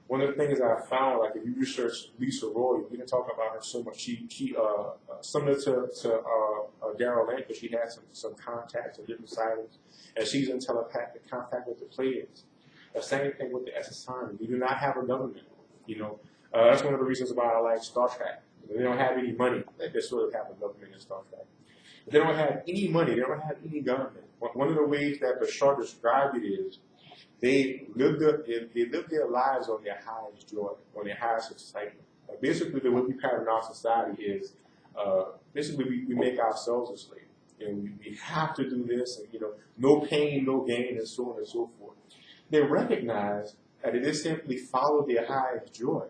one of the things I found, like if you research Lisa Roy, we didn't talk about her so much. She similar to Darryl E, she had some contacts and different sightings, and she's in telepathic contact with the players. The same thing with the SSI. We do not have a government. That's one of the reasons why I like Star Trek. They don't have any money. They sort of have a government in Star Trek. They don't have any money. They don't have any government. One of the ways that Bashar described it is they live their lives on their highest joy, on their highest excitement. Basically, the way we pattern our society is basically we make ourselves a slave. And we have to do this, and no pain, no gain, and so on and so forth. They recognize that it is simply follow their highest joy,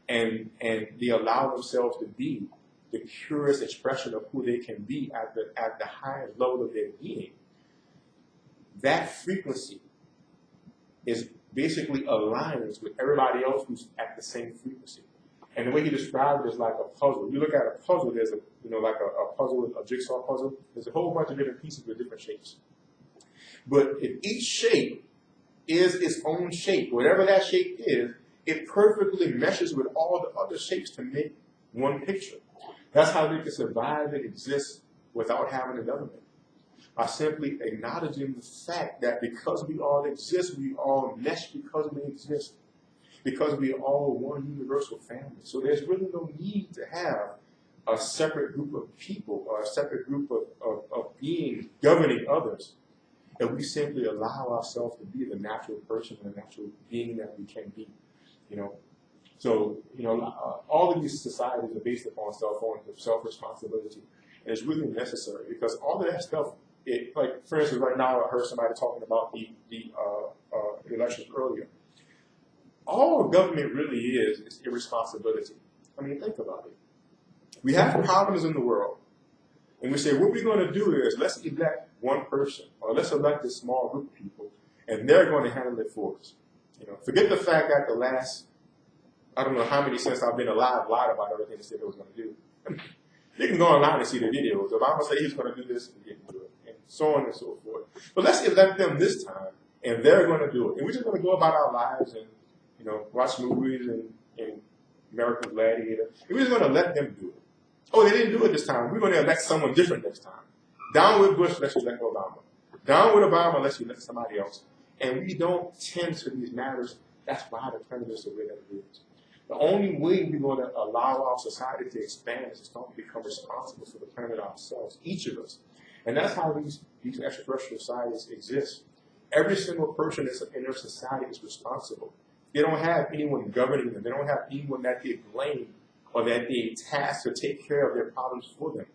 and they allow themselves to be the purest expression of who they can be at the highest level of their being. That frequency is basically aligns with everybody else who's at the same frequency. And the way he described it is like a puzzle. You look at a puzzle, there's like a puzzle, a jigsaw puzzle. There's a whole bunch of different pieces with different shapes. But if each shape is its own shape, whatever that shape is, it perfectly meshes with all the other shapes to make one picture. That's how they can survive and exist without having a government. By simply acknowledging the fact that because we all exist, we all mesh because we exist. Because we are all one universal family. So there's really no need to have a separate group of people or a separate group of beings governing others. That we simply allow ourselves to be the natural person and the natural being that we can be. So all of these societies are based upon self-responsibility. And it's really necessary because all of that stuff, like for instance, right now I heard somebody talking about the elections earlier. All government really is irresponsibility. I mean, think about it. We have problems in the world, and we say what we're going to do is let's elect one person, or let's elect a small group of people, and they're going to handle it for us. Forget the fact that the last, I don't know how many since I've been alive, lied about everything they said they was going to do. You can go online and see the videos. Obama said he was going to do this and didn't do it, and so on and so forth. But let's elect them this time, and they're going to do it. And we're just going to go about our lives and watch movies and American Gladiator. And we're just going to let them do it. Oh, they didn't do it this time. We're going to elect someone different next time. Down with Bush, let's elect Obama. Down with Obama, let's elect somebody else. And we don't tend to these matters. That's why the planet is the way that it is. The only way we're going to allow our society to expand is to start to become responsible for the planet ourselves, each of us. And that's how these extraterrestrial societies exist. Every single person in their society is responsible. They don't have anyone governing them. They don't have anyone that they blame or that they task to take care of their problems for them.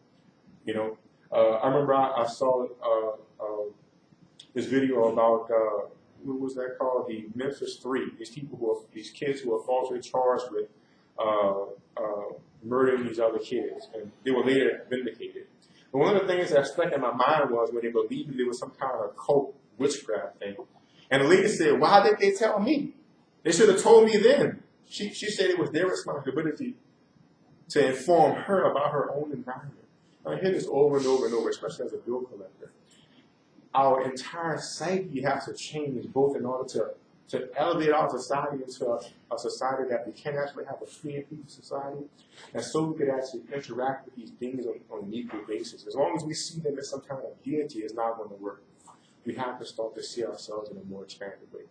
I remember I saw this video about what was that called? The Memphis Three. These kids who are falsely charged with murdering these other kids, and they were later vindicated. But one of the things that stuck in my mind was when they believed there was some kind of cult witchcraft thing, and the lady said, "Why didn't they tell me? They should have told me then." She said it was their responsibility to inform her about her own environment. I hear this over and over and over, especially as a bill collector. Our entire psyche has to change both in order to elevate our society into a society that we can actually have a free and peaceful society, and so we could actually interact with these beings on an equal basis. As long as we see them as some kind of deity, it's not going to work. We have to start to see ourselves in a more expanded way.